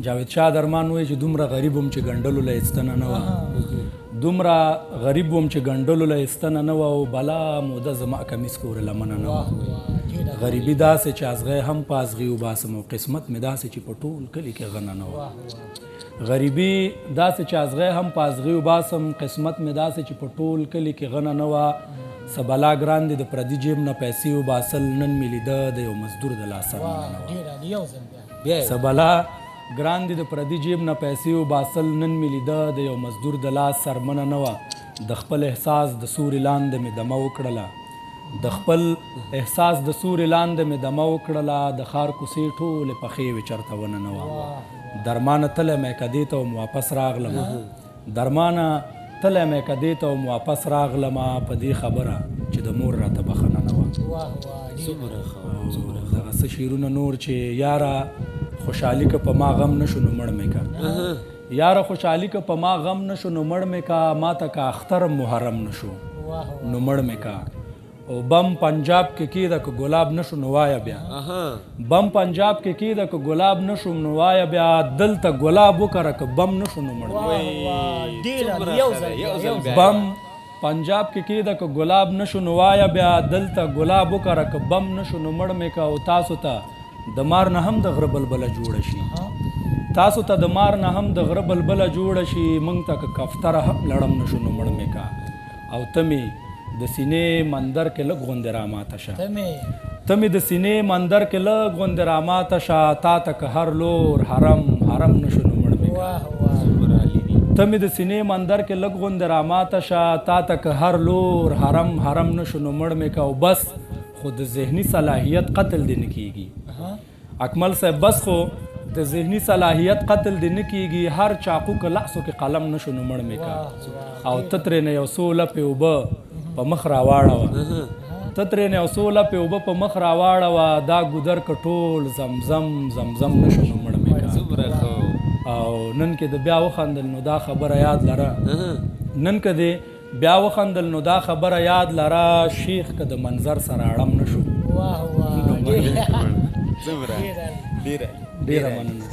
جاوید شاه درمان وایي چې دومره غریب وم چې ګنډلو له ستنه نه وه دومره غریب وم چې ګنډلو له ستنه نه وه او بلا موده زما کمیس کورې لمنه نه وه غریبي داسې چې ازغی هم په ازغي وباسم او قسمت مې داسې چې په ټول کلي کې غنه نه وه غریبي داسې چې ازغی هم په ازغي وباسم قسمت مې داسې چې په ټول کلي کې غنه نه وه څه بلا ګران دي د پردي جیب نه پیسې وباسل نن مې لیده د یو مزدور د لاسه منه نه وه څه بلا ګران دي د پردي جیب نه پیسې وباسل نن مې لیده د یو مزدور د لاس سرمنه نه وه د خپل احساس د سوري لاندې مې دمه وکړله د خپل احساس د سوري لاندې مې دمه وکړله د ښار کوڅې ټولې پخې وې چېرته ونه نه وه درمانه تلی مې کدې ته وم واپس راغلم درمانه تلی مې کدې ته وم واپس راغلم په دې خبره چې د مور راته بخښنه نه وه دغه څه شعرونه نور چې یاره خوشحالي که په ما غم نشو نو مړ مې که یاره خوشحالي که په ما غم نشو نو مړ مې که ما ته که اختر محرم نشو نو مړ مې که او بم پنجاب کې کېده که ګلاب نشو نو وایه بیا بم پنجاب کې کېده که ګلاب نشو نو وایه بیا دلته ګلاب وکره که بم نشو نو مړ بم پنجاب کې کېده که ګلاب نشو نو وایه بیا دلته ګلاب وکره که بم نشو نو مړ مې که او تاسو ته د مار نه هم د غره بلبله جوړه شي تاسو ته د مار نه هم د غره بلبله جوړه شي موږ ته که کفتره هم لړم نشو نو مړ مې که او ته مې د سینې مندر کې لږ غوندې راماته شه ته مې د سینې مندر کې لږ غوندې راماته شه تا ته که هر لور حرم حرم نشو نو مړ مې که ته مې د سینې مندر کې لږ غوندې راماته شه تا ته که هر لور حرم حرم نشو نو مړ مې که او بس خو د ذهني صلاحیت قتل دی نه کیږي اکمل صاحب بس خو د ذهني صلاحیت قتل دی نه کیږي هر چاقو که لحظو کې قلم نشو نو مړ مې که او ته ترېنه یو څو لپې اوبه په مخ راواړوه ته ترېنه یو څو لپې اوبه په مخ راواړوه دا ګودر که ټول زمزم زمزم نشو نو مړ مې که او نن کې د بیا وخندل نو دا خبره یاد لره نن که دی بیا وخندل نو دا خبره یاد لره شیخ که د منظر سره اړم نشو واه واه ډېره مننه